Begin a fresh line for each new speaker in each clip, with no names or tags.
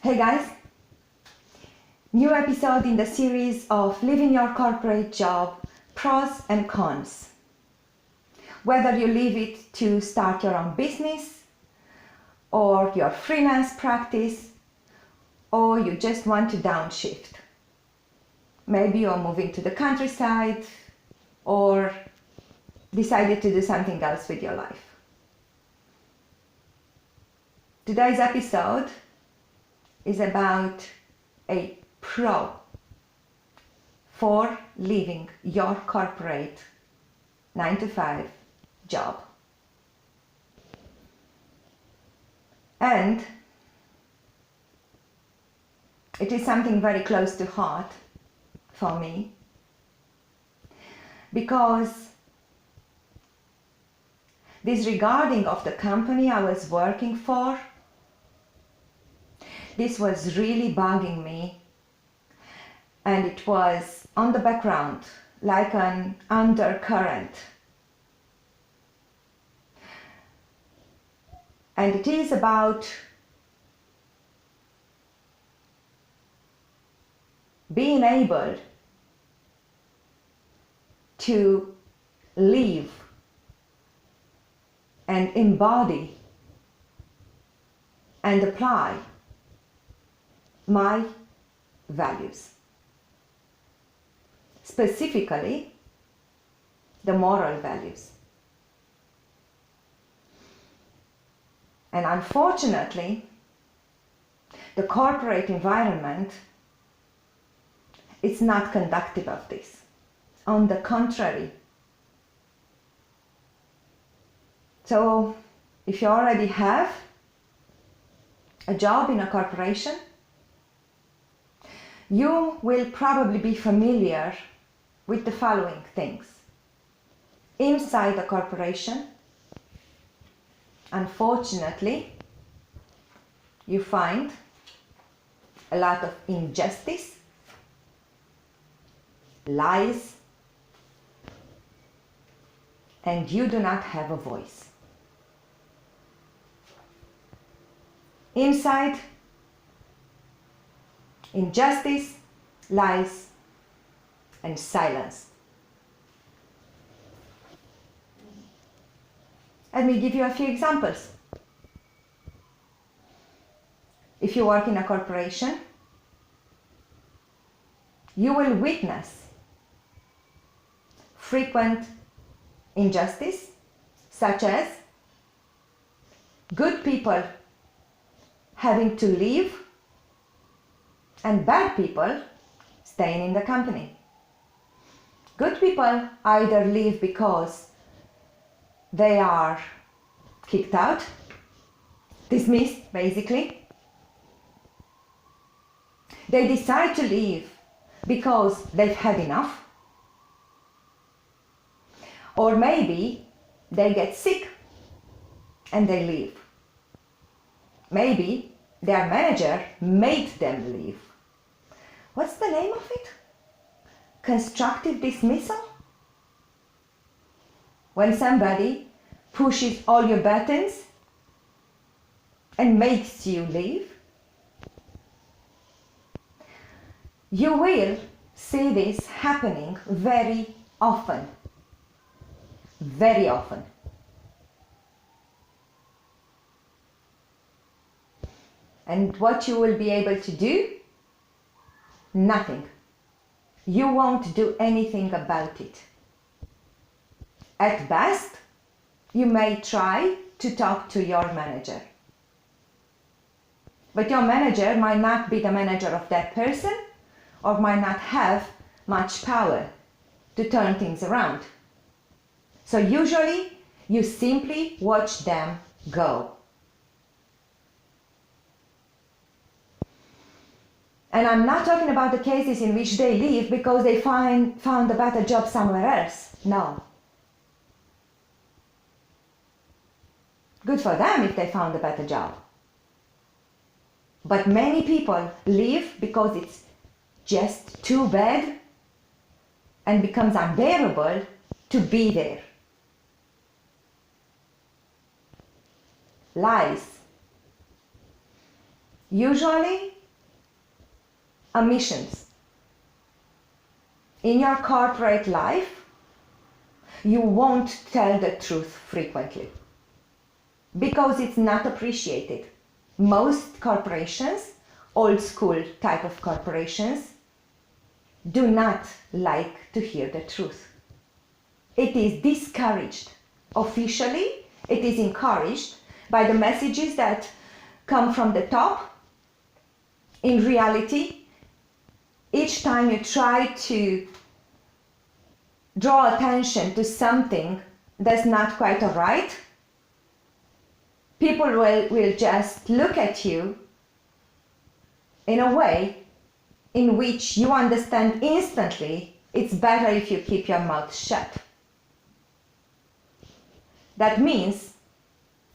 Hey guys, new episode in the series of Leaving Your Corporate Job, Pros and Cons. Whether you leave it to start your own business or your freelance practice, or you just want to downshift. Maybe you're moving to the countryside or decided to do something else with your life. Today's episode is about a pro for leaving your corporate 9-to-5 job. And it is something very close to heart for me, because disregarding of the company I was working for, this was really bugging me, and it was on the background like an undercurrent. And it is about being able to live and embody and apply my values, specifically the moral values. And unfortunately, the corporate environment is not conducive of this. On the contrary. So if you already have a job in a corporation, you will probably be familiar with the following things. Inside a corporation, unfortunately, you find a lot of injustice, lies, and you do not have a voice. Inside, injustice, lies, and silence. Let me give you a few examples. If you work in a corporation, you will witness frequent injustice, such as good people having to leave and bad people staying in the company. Good people either leave because they are kicked out, dismissed basically. They decide to leave because they've had enough. Or maybe they get sick and they leave. Maybe their manager made them leave. What's the name of it? Constructive dismissal? When somebody pushes all your buttons and makes you leave. You will see this happening very often. Very often. And what you will be able to do? Nothing. You won't do anything about it. At best, you may try to talk to your manager. But your manager might not be the manager of that person, or might not have much power to turn things around. So usually, you simply watch them go. And I'm not talking about the cases in which they leave because they found a better job somewhere else. No. Good for them if they found a better job. But many people leave because it's just too bad and becomes unbearable to be there. Lies. Usually omissions. In your corporate life, you won't tell the truth frequently because it's not appreciated. Most corporations, old school type of corporations, do not like to hear the truth. It is discouraged. Officially, it is encouraged by the messages that come from the top. In reality, each time you try to draw attention to something that's not quite all right, people will just look at you in a way in which you understand instantly it's better if you keep your mouth shut. That means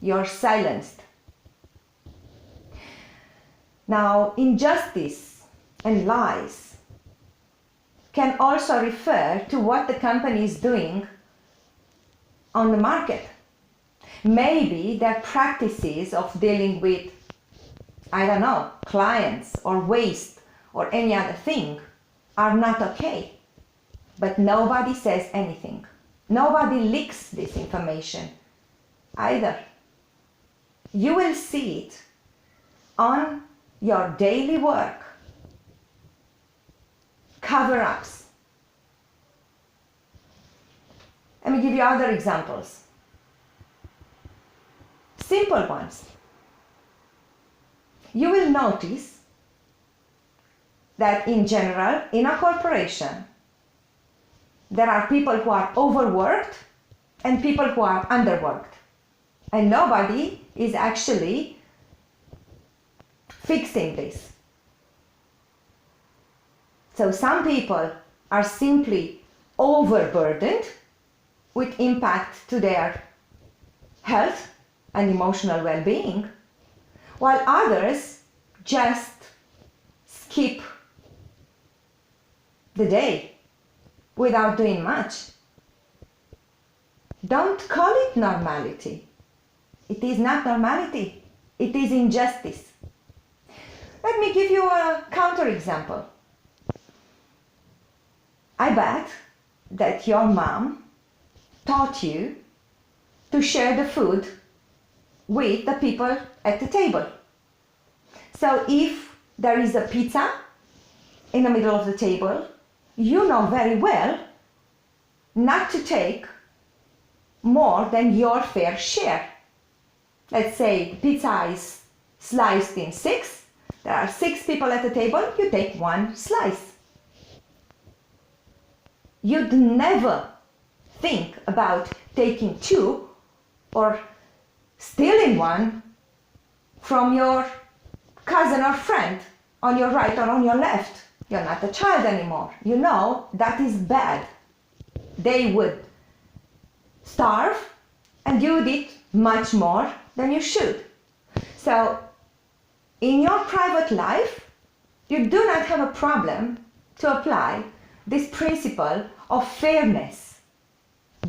you're silenced. Now, injustice and lies can also refer to what the company is doing on the market. Maybe their practices of dealing with, I don't know, clients or waste or any other thing are not okay. But nobody says anything. Nobody leaks this information either. You will see it on your daily work. Cover-ups. Let me give you other examples. Simple ones. You will notice that in general, in a corporation, there are people who are overworked and people who are underworked. And nobody is actually fixing this. So some people are simply overburdened with impact to their health and emotional well-being, while others just skip the day without doing much. Don't call it normality. It is not normality. It is injustice. Let me give you a counterexample. I bet that your mom taught you to share the food with the people at the table. So if there is a pizza in the middle of the table, you know very well not to take more than your fair share. Let's say pizza is sliced in 6. There are 6 people at the table, you take 1 slice. You'd never think about taking 2 or stealing 1 from your cousin or friend on your right or on your left. You're not a child anymore. You know that is bad. They would starve and you would eat much more than you should. So in your private life, you do not have a problem to apply this principle of fairness,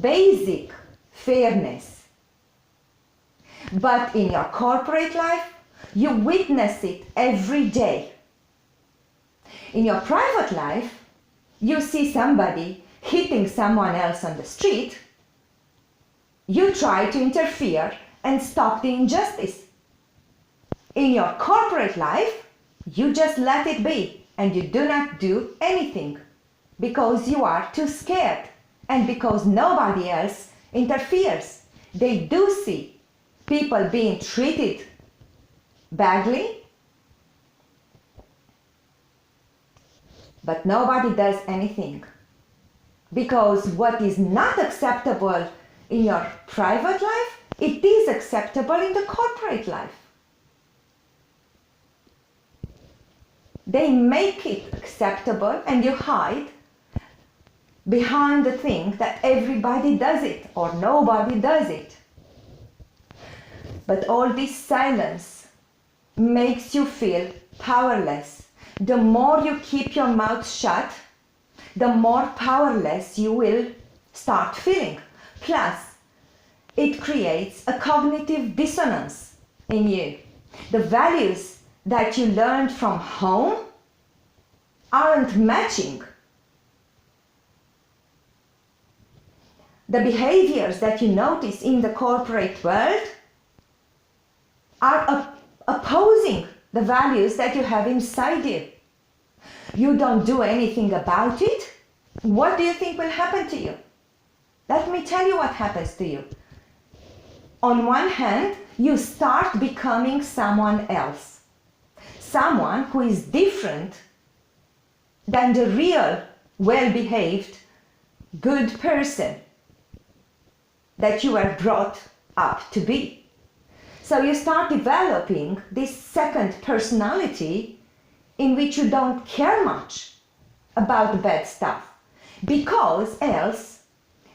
basic fairness. But in your corporate life, you witness it every day. In your private life, you see somebody hitting someone else on the street, you try to interfere and stop the injustice. In your corporate life, you just let it be and you do not do anything because you are too scared and because nobody else interferes. They do see people being treated badly, but nobody does anything. Because what is not acceptable in your private life, it is acceptable in the corporate life. They make it acceptable and you hide behind the thing that everybody does it or nobody does it. But all this silence makes you feel powerless. The more you keep your mouth shut, the more powerless you will start feeling. Plus, it creates a cognitive dissonance in you. The values that you learned from home aren't matching the behaviors that you notice in the corporate world, are opposing the values that you have inside you. You don't do anything about it. What do you think will happen to you? Let me tell you what happens to you. On one hand, you start becoming someone else. Someone who is different than the real, well-behaved, good person that you were brought up to be. So you start developing this second personality in which you don't care much about the bad stuff, because else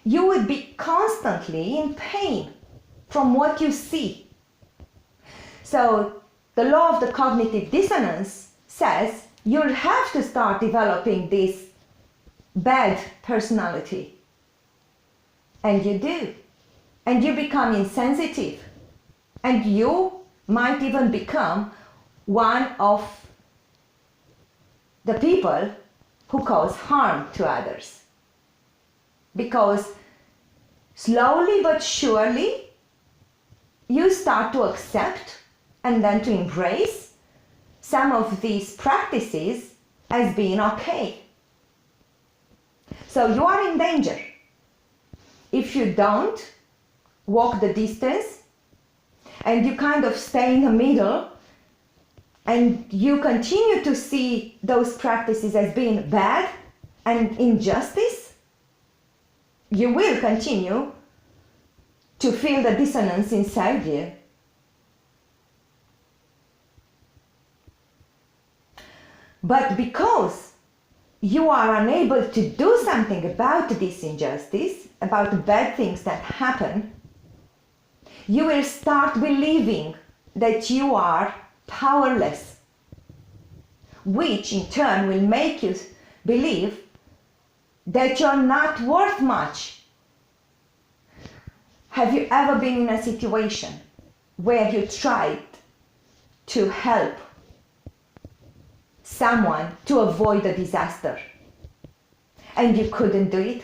you would be constantly in pain from what you see. So the law of the cognitive dissonance says you'll have to start developing this bad personality. And you do. And you become insensitive. And you might even become one of the people who cause harm to others. Because slowly but surely, you start to accept and then to embrace some of these practices as being okay. So you are in danger. If you don't walk the distance and you kind of stay in the middle and you continue to see those practices as being bad and injustice, you will continue to feel the dissonance inside you. But because you are unable to do something about this injustice, about the bad things that happen, you will start believing that you are powerless, which in turn will make you believe that you're not worth much. Have you ever been in a situation where you tried to help someone to avoid a disaster and you couldn't do it?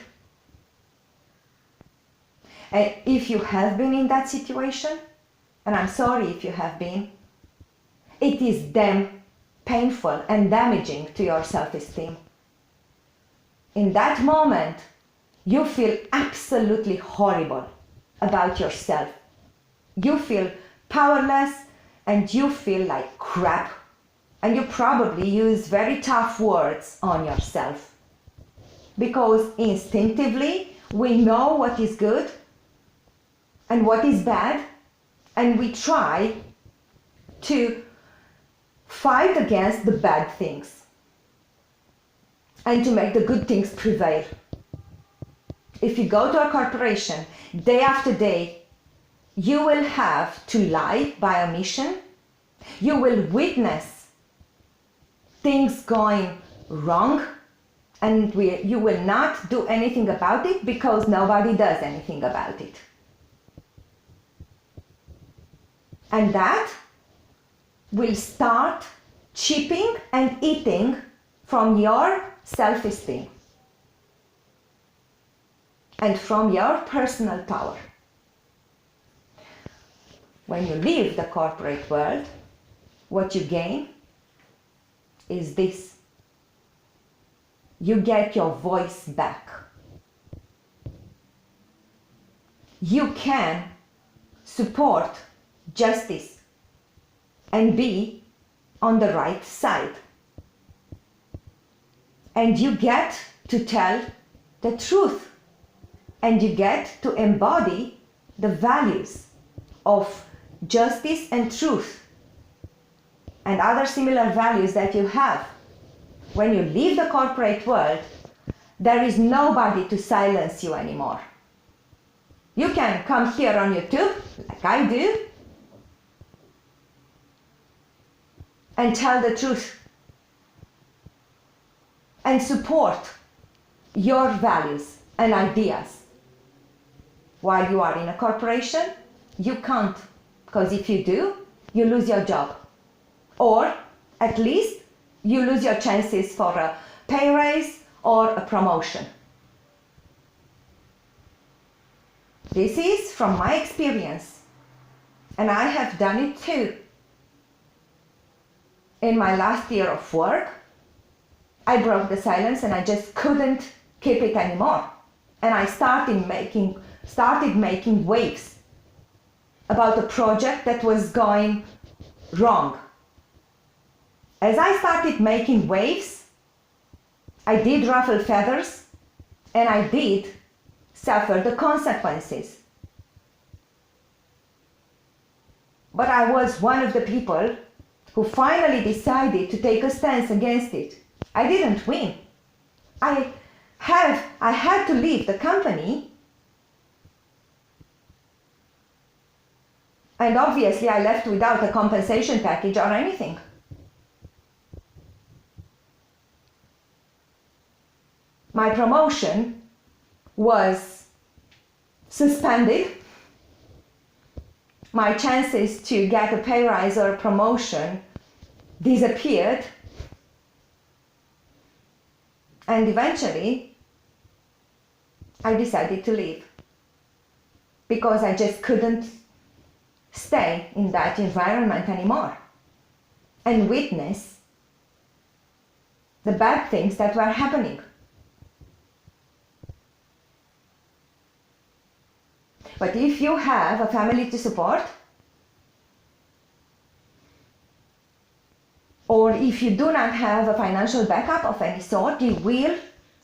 And if you have been in that situation, and I'm sorry if you have been, it is damn painful and damaging to your self-esteem. In that moment, you feel absolutely horrible about yourself. You feel powerless and you feel like crap. And you probably use very tough words on yourself. Because instinctively, we know what is good and what is bad, and we try to fight against the bad things and to make the good things prevail. If you go to a corporation, day after day, you will have to lie by omission. You will witness things going wrong, and you will not do anything about it because nobody does anything about it. And that will start chipping and eating from your self-esteem and from your personal power. When you leave the corporate world, what you gain is this. You get your voice back. You can support justice and be on the right side. And you get to tell the truth. And you get to embody the values of justice and truth and other similar values that you have. When you leave the corporate world, there is nobody to silence you anymore. You can come here on YouTube, like I do, and tell the truth and support your values and ideas. While you are in a corporation, you can't, because if you do, you lose your job. Or at least you lose your chances for a pay raise or a promotion. This is from my experience, and I have done it too. In my last year of work, I broke the silence and I just couldn't keep it anymore. And I started making waves about a project that was going wrong. As I started making waves, I did ruffle feathers and I did suffer the consequences. But I was one of the people who finally decided to take a stance against it. I didn't win. I had to leave the company, and obviously I left without a compensation package or anything. My promotion was suspended. My chances to get a pay rise or a promotion disappeared. And eventually, I decided to leave because I just couldn't stay in that environment anymore and witness the bad things that were happening. But if you have a family to support, or if you do not have a financial backup of any sort, you will,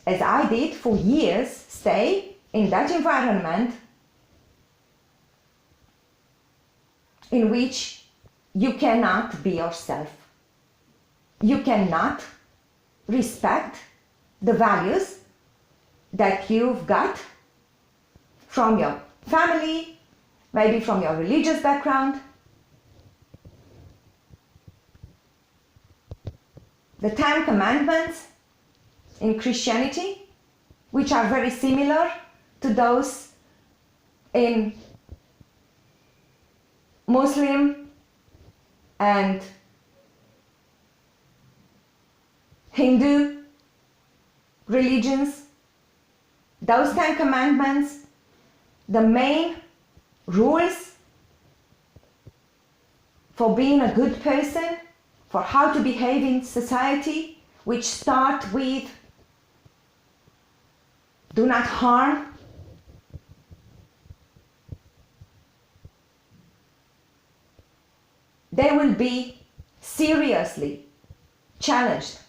as I did for years, stay in that environment in which you cannot be yourself. You cannot respect the values that you've got from your family, maybe from your religious background. The 10 commandments in Christianity, which are very similar to those in Muslim and Hindu religions. Those 10 commandments, the main rules for being a good person, for how to behave in society, which start with do not harm, they will be seriously challenged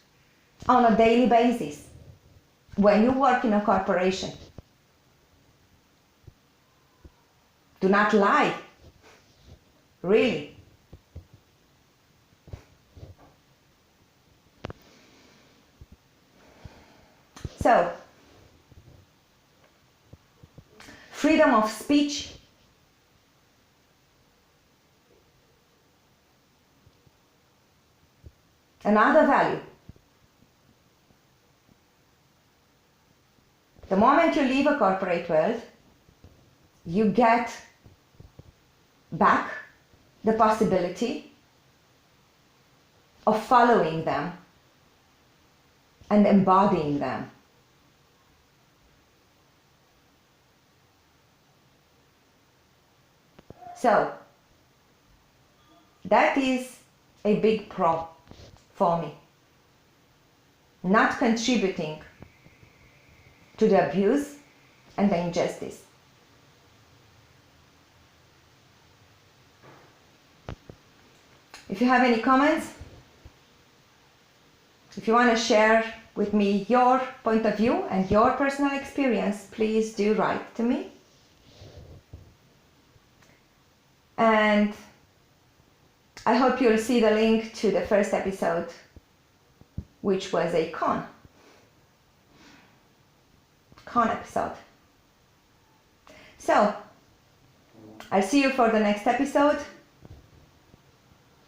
on a daily basis when you work in a corporation. Do not lie. Really. So, freedom of speech, another value. The moment you leave a corporate world, you get back the possibility of following them and embodying them. So, that is a big pro for me. Not contributing to the abuse and the injustice. If you have any comments, if you want to share with me your point of view and your personal experience, please do write to me. And I hope you'll see the link to the first episode, which was a con episode. So, I'll see you for the next episode.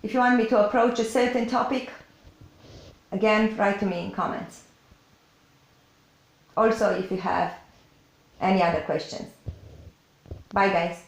If you want me to approach a certain topic, again, write to me in comments. Also, if you have any other questions. Bye, guys.